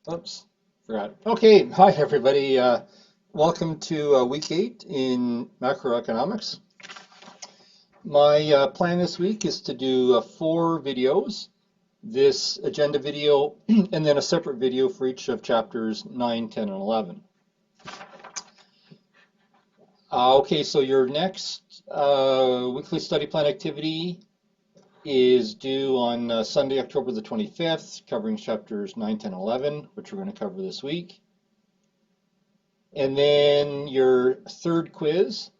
Oops, forgot. Okay, hi everybody. Welcome to week 8 in macroeconomics. My plan this week is to do 4 videos, this agenda video, and then a separate video for each of chapters 9, 10, and 11. Okay, so your next weekly study plan activity is due on Sunday, October the 25th, covering chapters 9, 10, 11, which we're going to cover this week. And then your third quiz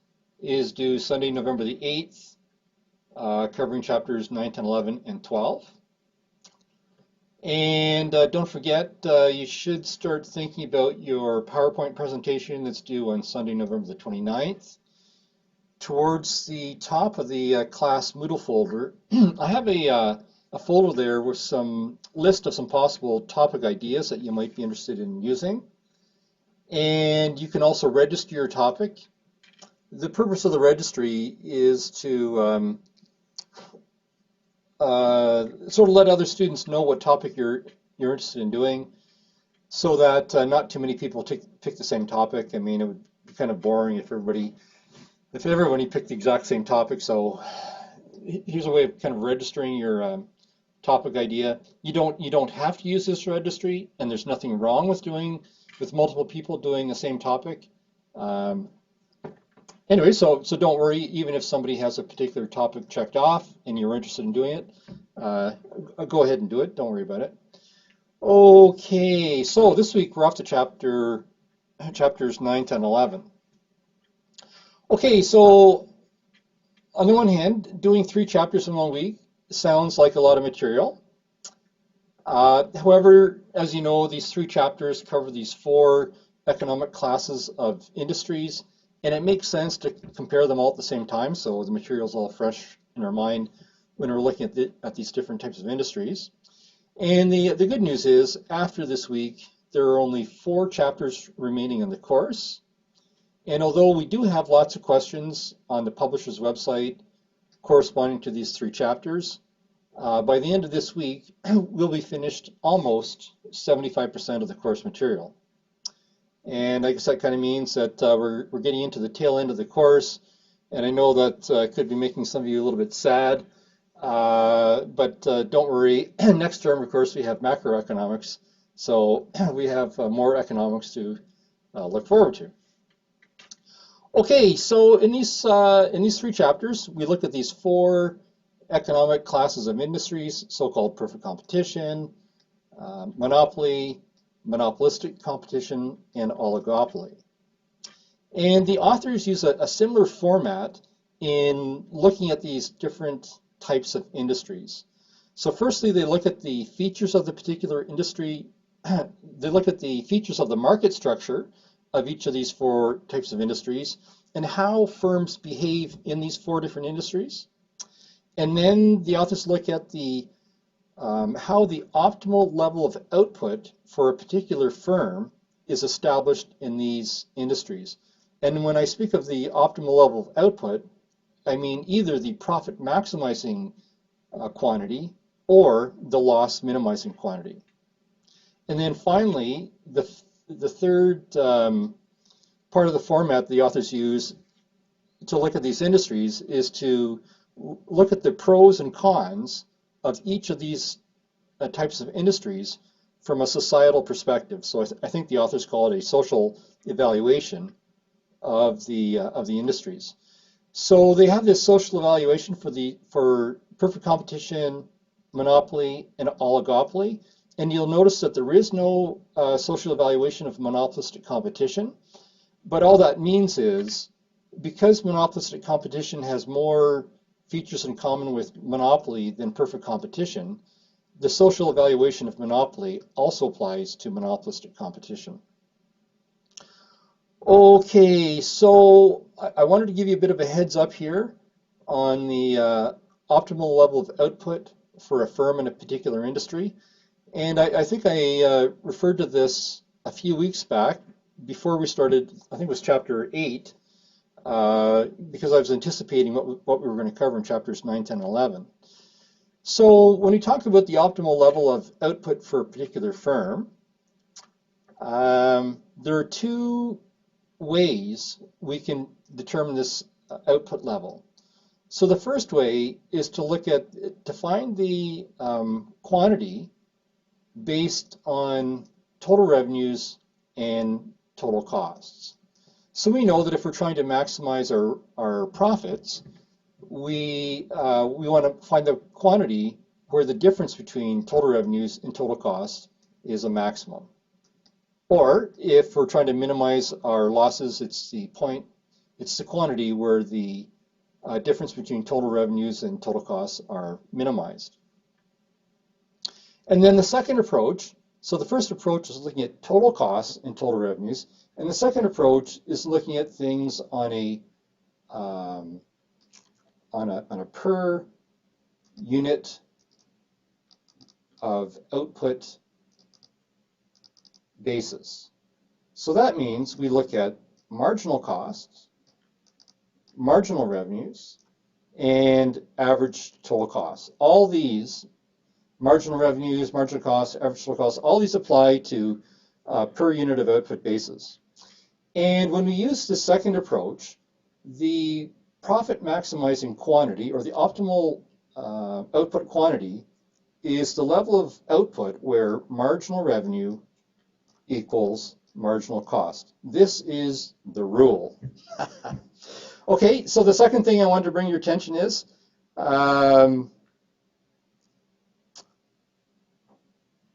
is due Sunday, November the 8th, covering chapters 9, 10, 11, and 12. And don't forget, you should start thinking about your PowerPoint presentation that's due on Sunday, November the 29th. Towards the top of the class Moodle folder, I have a folder there with some list of some possible topic ideas that you might be interested in using. And you can also register your topic. The purpose of the registry is to sort of let other students know what topic you're interested in doing, so that not too many people pick the same topic. I mean, it would be kind of boring if everybody picked the exact same topic. So here's a way of kind of registering your topic idea. You don't have to use this registry, and there's nothing wrong with multiple people doing the same topic. Anyway, so don't worry, even if somebody has a particular topic checked off and you're interested in doing it, go ahead and do it. Don't worry about it. Okay, so this week we're off to chapters 9, 10, 11. Okay, so on the one hand, doing 3 chapters in 1 week sounds like a lot of material. However, as you know, these 3 chapters cover these 4 economic classes of industries, and it makes sense to compare them all at the same time, so the material's all fresh in our mind when we're looking at these different types of industries. And the good news is, after this week, there are only 4 chapters remaining in the course. And although we do have lots of questions on the publisher's website corresponding to these 3 chapters, by the end of this week, we'll be finished almost 75% of the course material. And I guess that kind of means that we're getting into the tail end of the course, and I know that could be making some of you a little bit sad, but don't worry. Next term, of course, we have macroeconomics, so we have more economics to look forward to. Okay, so in these 3 chapters, we look at these 4 economic classes of industries, so-called perfect competition, monopoly, monopolistic competition, and oligopoly. And the authors use a similar format in looking at these different types of industries. So firstly, they look at the features of the particular industry. They look at the features of the market structure of each of these 4 types of industries and how firms behave in these 4 different industries. And then the authors look at how the optimal level of output for a particular firm is established in these industries. And when I speak of the optimal level of output, I mean either the profit maximizing quantity or the loss minimizing quantity. And then finally, the third part of the format the authors use to look at these industries is to look at the pros and cons of each of these types of industries from a societal perspective. So I think the authors call it a social evaluation of the industries. So they have this social evaluation for perfect competition, monopoly, and oligopoly. And you'll notice that there is no social evaluation of monopolistic competition. But all that means is, because monopolistic competition has more features in common with monopoly than perfect competition, the social evaluation of monopoly also applies to monopolistic competition. Okay, so I wanted to give you a bit of a heads up here on the optimal level of output for a firm in a particular industry. And I think I referred to this a few weeks back before we started, I think it was chapter 8, because I was anticipating what we were going to cover in chapters 9, 10, and 11. So when we talk about the optimal level of output for a particular firm, There are two ways we can determine this output level. So the first way is to find the quantity based on total revenues and total costs. So we know that if we're trying to maximize our profits, we want to find the quantity where the difference between total revenues and total costs is a maximum. Or if we're trying to minimize our losses, it's the quantity where the difference between total revenues and total costs are minimized. And then the second approach, so the first approach is looking at total costs and total revenues, and the second approach is looking at things on a per unit of output basis. So that means we look at marginal costs, marginal revenues, and average total costs. All these, marginal revenues, marginal costs, average total costs, all these apply to per unit of output basis. And when we use the second approach, the profit maximizing quantity, or the optimal output quantity, is the level of output where marginal revenue equals marginal cost. This is the rule. Okay, so the second thing I wanted to bring your attention is so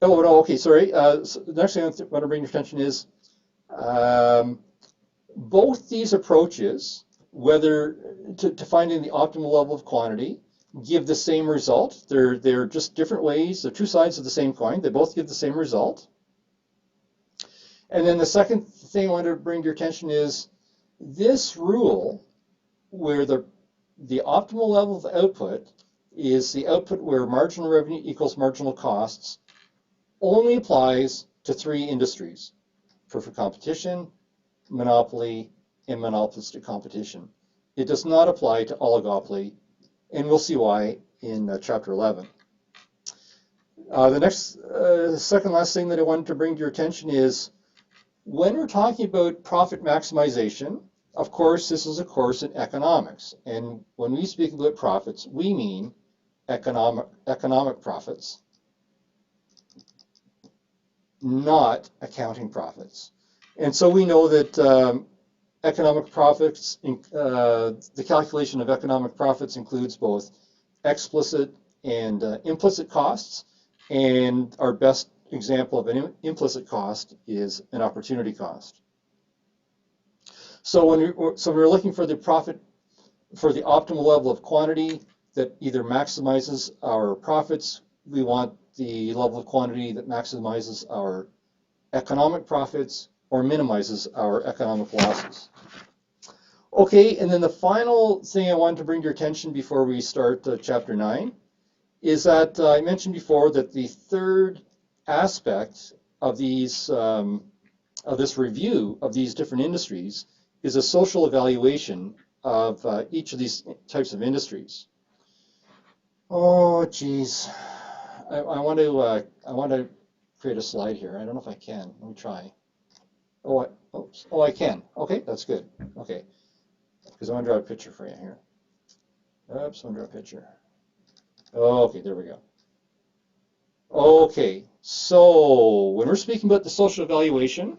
the next thing I want to bring your attention is both these approaches, whether to finding the optimal level of quantity, give the same result. They're just different ways. They're two sides of the same coin. They both give the same result. And then the second thing I want to bring to your attention is this rule, where the optimal level of output is the output where marginal revenue equals marginal costs, only applies to three industries: perfect competition, monopoly, and monopolistic competition. It does not apply to oligopoly, and we'll see why in Chapter 11. The second last thing that I wanted to bring to your attention is when we're talking about profit maximization, of course, this is a course in economics. And when we speak about profits, we mean economic profits, not accounting profits. And so we know that economic profits, the calculation of economic profits includes both explicit and implicit costs. And our best example of an implicit cost is an opportunity cost. So when we're looking for the profit, for the optimal level of quantity that either maximizes our profits, we want the level of quantity that maximizes our economic profits or minimizes our economic losses. Okay, and then the final thing I wanted to bring to your attention before we start Chapter 9 is that I mentioned before that the third aspect of these of this review of these different industries is a social evaluation of each of these types of industries. Oh, geez, I want to create a slide here. I don't know if I can. Let me try. Oh, I can. Okay, that's good. Okay, because I want to draw a picture for you here. Oops, I want to draw a picture. Okay, there we go. Okay, so when we're speaking about the social evaluation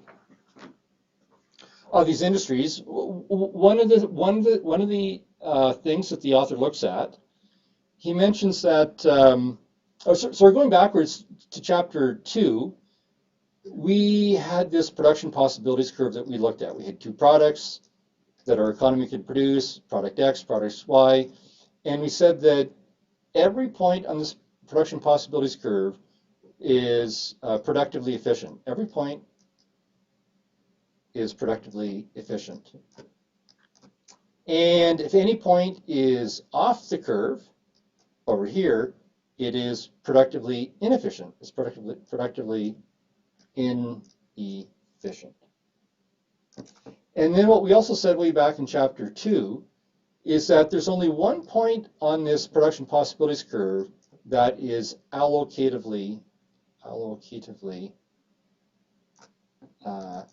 of these industries, one of the things that the author looks at, he mentions that. So we're going backwards to Chapter 2. We had this production possibilities curve that we looked at. We had two products that our economy could produce, product X, product Y, and we said that every point on this production possibilities curve is productively efficient. Every point is productively efficient. And if any point is off the curve, over here, it is productively inefficient. It's productively inefficient. And then what we also said way back in Chapter 2 is that there's only one point on this production possibilities curve that is allocatively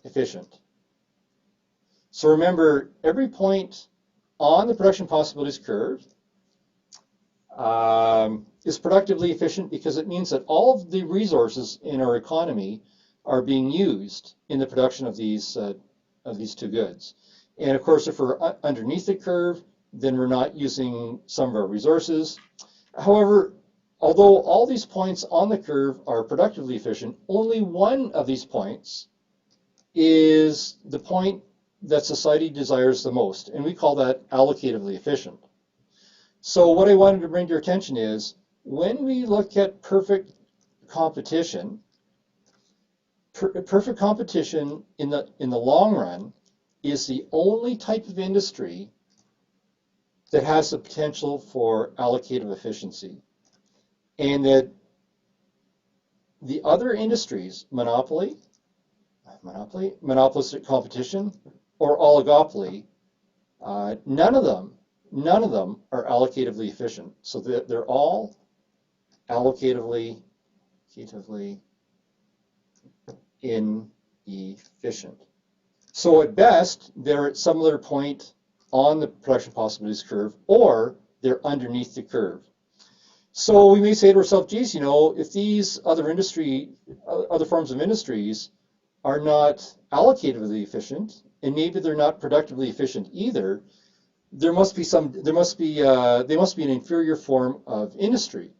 efficient. So remember, every point on the production possibilities curve is productively efficient because it means that all of the resources in our economy are being used in the production of these two goods. And of course, if we're underneath the curve, then we're not using some of our resources. However, although all these points on the curve are productively efficient, only one of these points is the point that society desires the most, and we call that allocatively efficient. So what I wanted to bring to your attention is, when we look at perfect competition, perfect competition in the long run is the only type of industry that has the potential for allocative efficiency. And that the other industries, monopolistic competition, or oligopoly, none of them are allocatively efficient. So they're all allocatively inefficient. So at best, they're at some other point on the production possibilities curve, or they're underneath the curve. So we may say to ourselves, geez, if these other forms of industries are not allocatively efficient, and maybe they're not productively efficient either, they must be an inferior form of industry.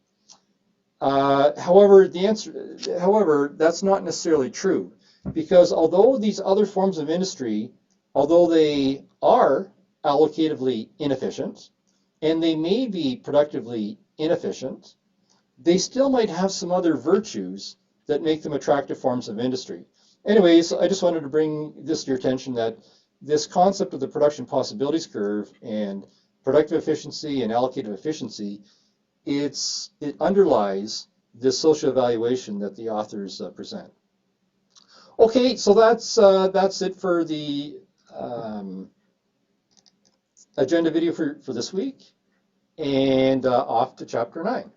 However, that's not necessarily true, because although these other forms of industry, although they are allocatively inefficient, and they may be productively inefficient, they still might have some other virtues that make them attractive forms of industry. Anyways, I just wanted to bring this to your attention, that this concept of the production possibilities curve and productive efficiency and allocative efficiency, it underlies this social evaluation that the authors present. Okay, so that's it for the agenda video for this week, and off to chapter 9.